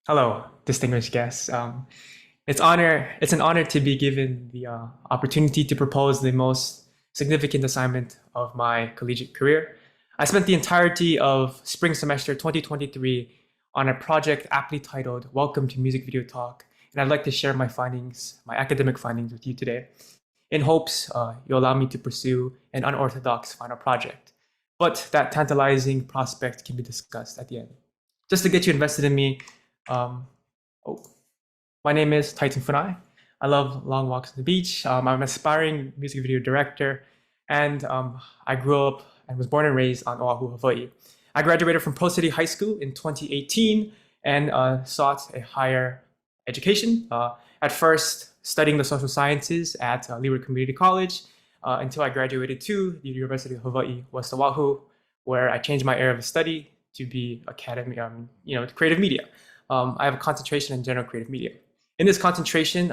Hello, distinguished guests. It's an honor to be given the opportunity to propose the most significant assignment of my collegiate career. I spent the entirety of spring semester 2023 on a project aptly titled Welcome to Music Video Talk, and I'd like to share my findings, my academic findings with you today, in hopes you'll allow me to pursue an unorthodox final project. But that tantalizing prospect can be discussed at the end. Just to get you invested in me, um, oh, my name is Titan Funai. I love long walks on the beach. I'm an aspiring music video director, and I grew up and was born and raised on Oahu, Hawaii. I graduated from Pro City High School in 2018 and sought a higher education. At first, studying the social sciences at Leeward Community College until I graduated to the University of Hawaii, West Oahu, where I changed my area of study to be academy, creative media. I have a concentration in general creative media. In this concentration,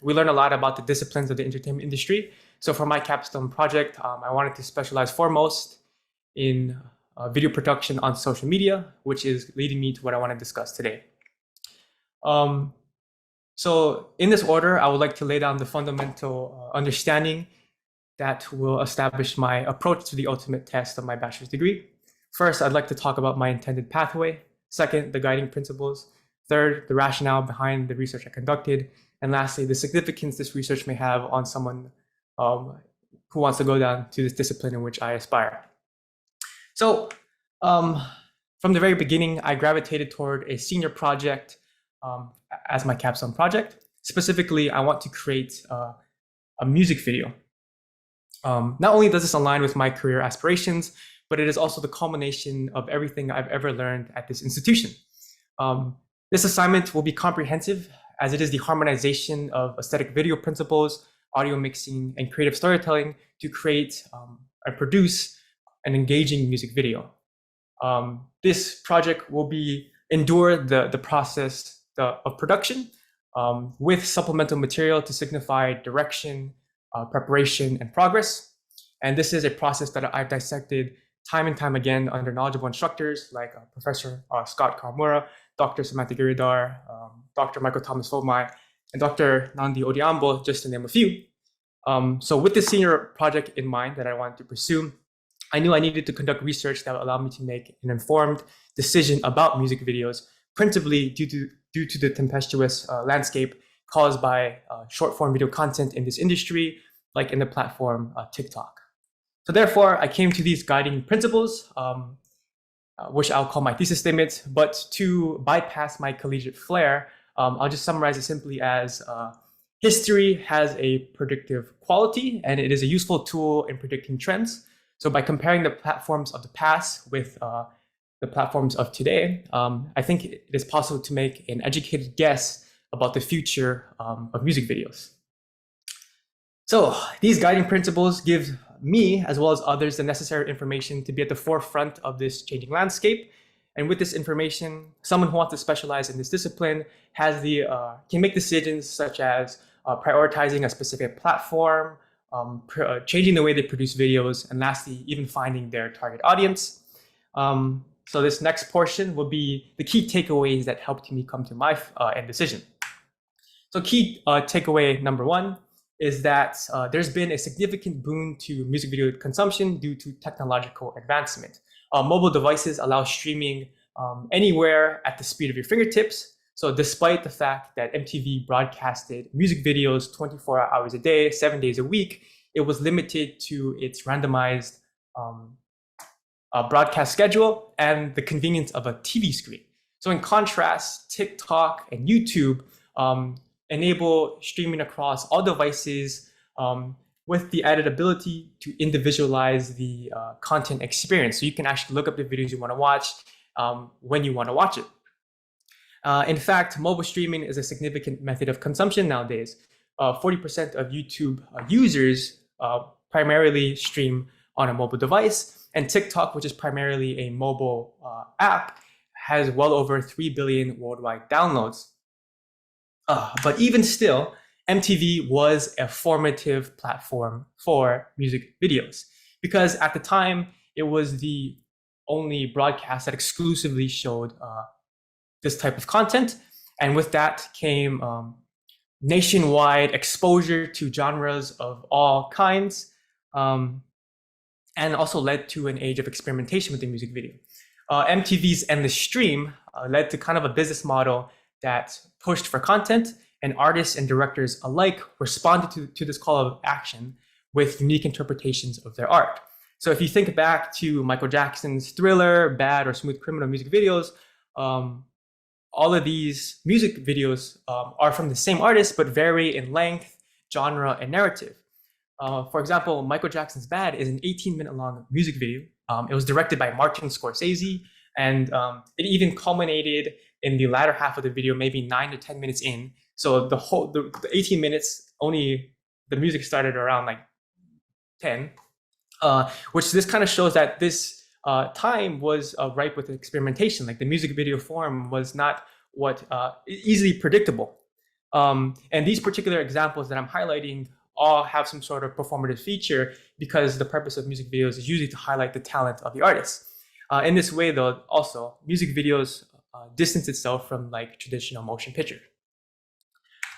we learn a lot about the disciplines of the entertainment industry. So for my capstone project, I wanted to specialize foremost in video production on social media, which is leading me to what I want to discuss today. So in this order, I would like to lay down the fundamental understanding that will establish my approach to the ultimate test of my bachelor's degree. First, I'd like to talk about my intended pathway. Second, the guiding principles. Third, the rationale behind the research I conducted. And lastly, the significance this research may have on someone who wants to go down to this discipline in which I aspire. So from the very beginning, I gravitated toward a senior project as my capstone project. Specifically, I want to create a music video. Not only does this align with my career aspirations, but it is also the culmination of everything I've ever learned at this institution. This assignment will be comprehensive as it is the harmonization of aesthetic video principles, audio mixing, and creative storytelling to create and produce an engaging music video. This project will endure the process of production with supplemental material to signify direction, preparation, and progress. And this is a process that I've dissected time and time again under knowledgeable instructors like Professor Scott Kawamura, Dr. Samantha Giridhar, Dr. Michael Thomas Fomai, and Dr. Nandi Odiambo, just to name a few. So with this senior project in mind that I wanted to pursue, I knew I needed to conduct research that would allow me to make an informed decision about music videos, principally due to the tempestuous landscape caused by short-form video content in this industry, like in the platform TikTok. So therefore, I came to these guiding principles, which I'll call my thesis statement. But to bypass my collegiate flair, I'll just summarize it simply as history has a predictive quality, and it is a useful tool in predicting trends. So by comparing the platforms of the past with the platforms of today, I think it is possible to make an educated guess about the future of music videos. So these guiding principles give me, as well as others, the necessary information to be at the forefront of this changing landscape. And with this information, someone who wants to specialize in this discipline can make decisions such as prioritizing a specific platform, changing the way they produce videos, and lastly, even finding their target audience. So this next portion will be the key takeaways that helped me come to my end decision. So key takeaway number one is that there's been a significant boon to music video consumption due to technological advancement. Mobile devices allow streaming anywhere at the speed of your fingertips. So despite the fact that MTV broadcasted music videos 24 hours a day, 7 days a week, it was limited to its randomized broadcast schedule and the convenience of a TV screen. So in contrast, TikTok and YouTube enable streaming across all devices with the added ability to individualize the content experience. So you can actually look up the videos you want to watch when you want to watch it. In fact, mobile streaming is a significant method of consumption nowadays. 40% of YouTube users primarily stream on a mobile device, and TikTok, which is primarily a mobile app, has well over 3 billion worldwide downloads. But even still, MTV was a formative platform for music videos because at the time, it was the only broadcast that exclusively showed this type of content. And with that came nationwide exposure to genres of all kinds, and also led to an age of experimentation with the music video. MTV's Endless Stream led to kind of a business model that pushed for content, and artists and directors alike responded to this call of action with unique interpretations of their art. So if you think back to Michael Jackson's Thriller, Bad, or Smooth Criminal music videos, all of these music videos are from the same artist, but vary in length, genre, and narrative. For example, Michael Jackson's Bad is an 18-minute long music video. It was directed by Martin Scorsese, and it even culminated in the latter half of the video, maybe 9 to 10 minutes in. So the 18 minutes, only the music started around like 10, which this kind of shows that this time was ripe with experimentation. Like the music video form was not what easily predictable. And these particular examples that I'm highlighting all have some sort of performative feature, because the purpose of music videos is usually to highlight the talent of the artist. In this way, though, also music videos distance itself from like traditional motion picture.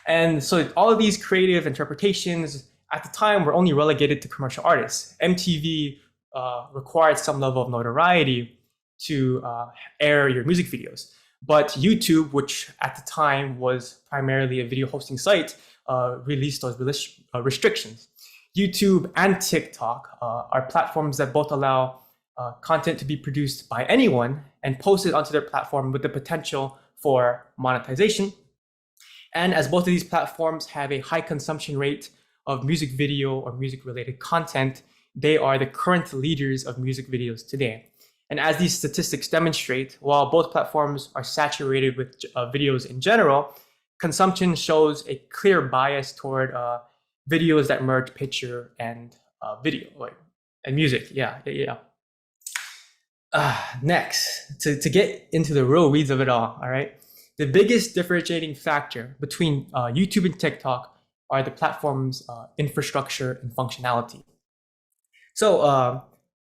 And so all of these creative interpretations at the time were only relegated to commercial artists. MTV required some level of notoriety to air your music videos. But YouTube, which at the time was primarily a video hosting site, released those restrictions. YouTube and TikTok are platforms that both allow content to be produced by anyone and posted onto their platform with the potential for monetization. And as both of these platforms have a high consumption rate of music video or music related content, they are the current leaders of music videos today. And as these statistics demonstrate, while both platforms are saturated with videos in general, consumption shows a clear bias toward videos that merge picture and video, and music. Next, to get into the real weeds of it all right? The biggest differentiating factor between YouTube and TikTok are the platform's infrastructure and functionality. So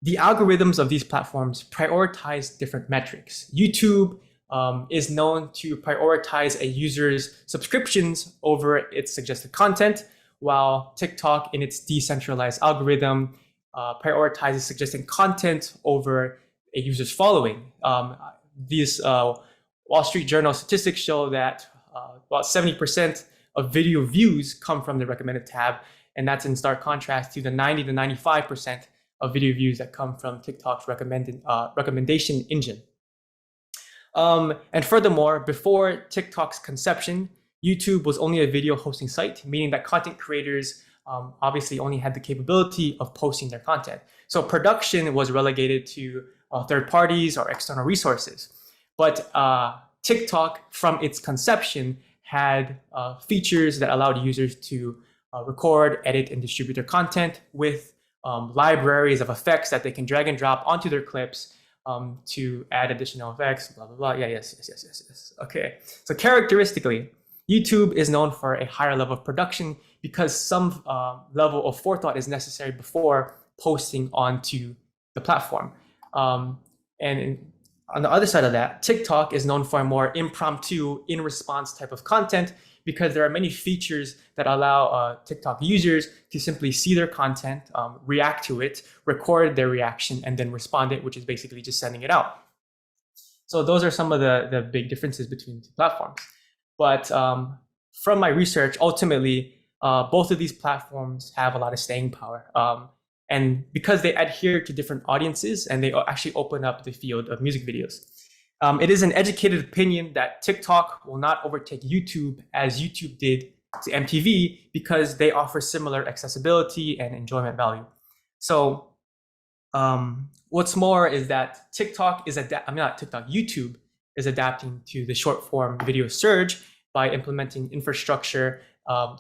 the algorithms of these platforms prioritize different metrics. YouTube is known to prioritize a user's subscriptions over its suggested content, while TikTok, in its decentralized algorithm, prioritizes suggested content over a user's following. These Wall Street Journal statistics show that about 70% of video views come from the recommended tab, and that's in stark contrast to the 90 to 95% of video views that come from TikTok's recommendation engine. And furthermore, before TikTok's conception, YouTube was only a video hosting site, meaning that content creators obviously only had the capability of posting their content. So production was relegated to third parties or external resources. But TikTok, from its conception, had features that allowed users to record, edit, and distribute their content with libraries of effects that they can drag and drop onto their clips to add additional effects, blah, blah, blah. Yes. Okay, so characteristically, YouTube is known for a higher level of production because some level of forethought is necessary before posting onto the platform. And on the other side of that, TikTok is known for a more impromptu, in-response type of content because there are many features that allow TikTok users to simply see their content, react to it, record their reaction, and then respond it, which is basically just sending it out. So those are some of the big differences between the two platforms. But from my research, ultimately, both of these platforms have a lot of staying power. And because they adhere to different audiences and they actually open up the field of music videos. It is an educated opinion that TikTok will not overtake YouTube as YouTube did to MTV because they offer similar accessibility and enjoyment value. So what's more is that YouTube is adapting to the short form video surge by implementing infrastructure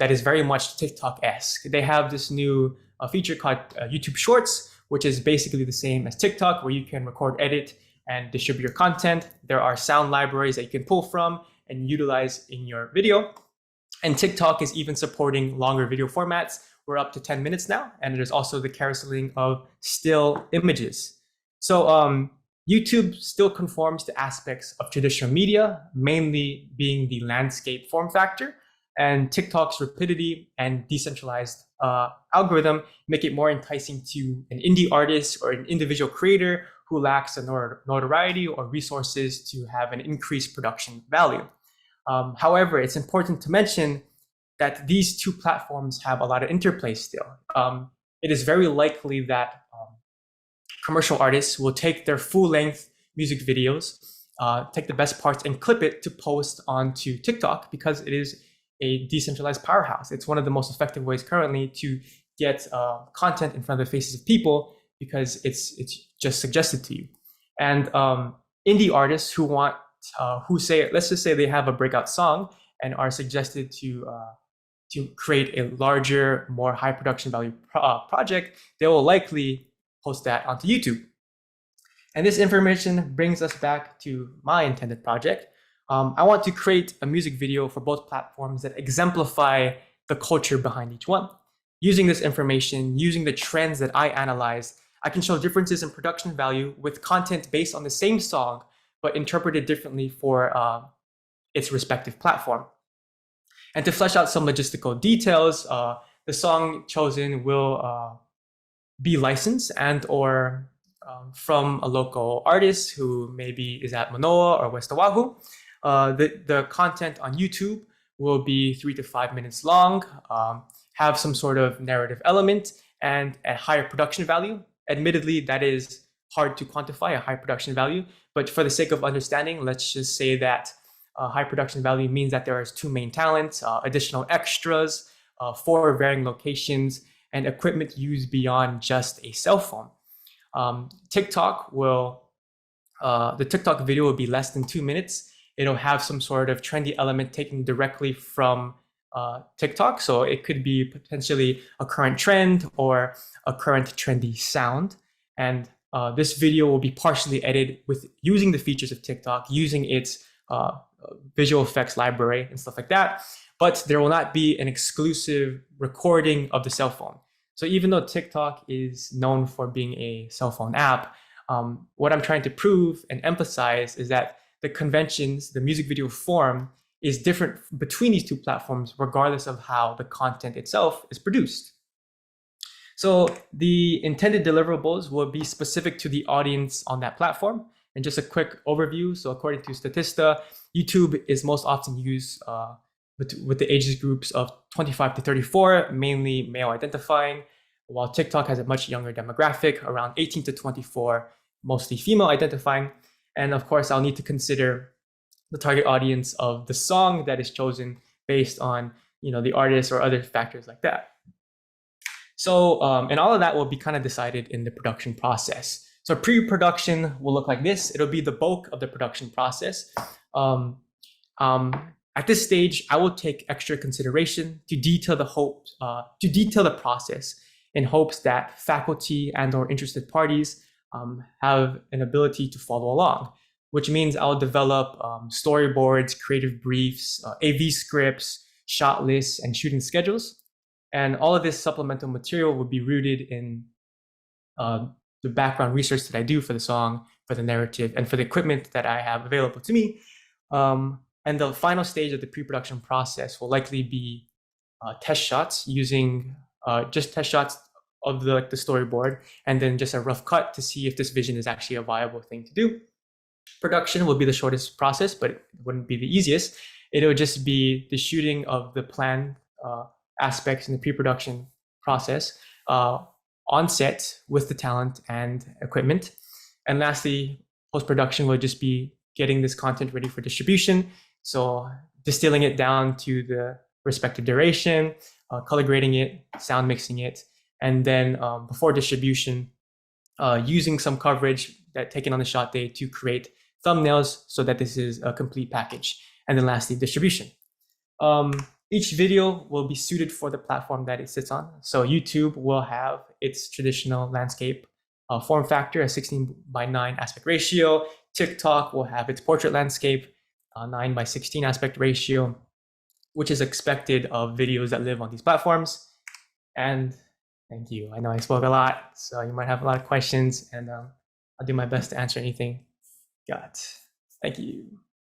that is very much TikTok-esque. They have this new feature called YouTube Shorts, which is basically the same as TikTok, where you can record, edit, and distribute your content. There are sound libraries that you can pull from and utilize in your video. And TikTok is even supporting longer video formats. We're up to 10 minutes now, and there's also the carouseling of still images. So YouTube still conforms to aspects of traditional media, mainly being the landscape form factor, and TikTok's rapidity and decentralized algorithm make it more enticing to an indie artist or an individual creator who lacks the notoriety or resources to have an increased production value. However, it's important to mention that these two platforms have a lot of interplay still. It is very likely that commercial artists will take their full-length music videos, take the best parts and clip it to post onto TikTok because it is a decentralized powerhouse. It's one of the most effective ways currently to get content in front of the faces of people because it's just suggested to you. And indie artists who want, let's just say they have a breakout song and are suggested to create a larger, more high production value project, they will likely post that onto YouTube. And this information brings us back to my intended project. I want to create a music video for both platforms that exemplify the culture behind each one. Using this information, using the trends that I analyze, I can show differences in production value with content based on the same song, but interpreted differently for its respective platform. And to flesh out some logistical details, the song chosen will be licensed and or from a local artist who maybe is at Manoa or West Oahu. The content on YouTube will be 3 to 5 minutes long, have some sort of narrative element and a higher production value. Admittedly, that is hard to quantify, a high production value, but for the sake of understanding, let's just say that high production value means that there is 2 main talents, additional extras, 4 varying locations, and equipment used beyond just a cell phone. The TikTok video will be less than 2 minutes. It'll have some sort of trendy element taken directly from TikTok. So it could be potentially a current trend or a current trendy sound. And this video will be partially edited with using the features of TikTok, using its visual effects library and stuff like that. But there will not be an exclusive recording of the cell phone. So even though TikTok is known for being a cell phone app, what I'm trying to prove and emphasize is that the conventions, the music video form is different between these two platforms, regardless of how the content itself is produced. So the intended deliverables will be specific to the audience on that platform. And just a quick overview. So according to Statista, YouTube is most often used with the ages groups of 25 to 34, mainly male identifying, while TikTok has a much younger demographic, around 18 to 24, mostly female identifying. And of course, I'll need to consider the target audience of the song that is chosen based on, the artist or other factors like that. So, and all of that will be kind of decided in the production process. So pre-production will look like this. It'll be the bulk of the production process. At this stage, I will take extra consideration to detail the process in hopes that faculty and or interested parties have an ability to follow along, which means I'll develop storyboards, creative briefs, AV scripts, shot lists, and shooting schedules. And all of this supplemental material will be rooted in the background research that I do for the song, for the narrative, and for the equipment that I have available to me. And the final stage of the pre-production process will likely be test shots using just test shots of the storyboard, and then just a rough cut to see if this vision is actually a viable thing to do. Production will be the shortest process, but it wouldn't be the easiest. It'll just be the shooting of the planned aspects in the pre-production process on set with the talent and equipment. And lastly, post-production will just be getting this content ready for distribution. So distilling it down to the respective duration, color grading it, sound mixing it, and then before distribution, using some coverage that taken on the shot day to create thumbnails so that this is a complete package. And then lastly, distribution. Each video will be suited for the platform that it sits on. So YouTube will have its traditional landscape form factor, a 16:9 aspect ratio. TikTok will have its portrait landscape, 9:16 aspect ratio, which is expected of videos that live on these platforms. And thank you. I know I spoke a lot, so you might have a lot of questions, and I'll do my best to answer anything got. Thank you.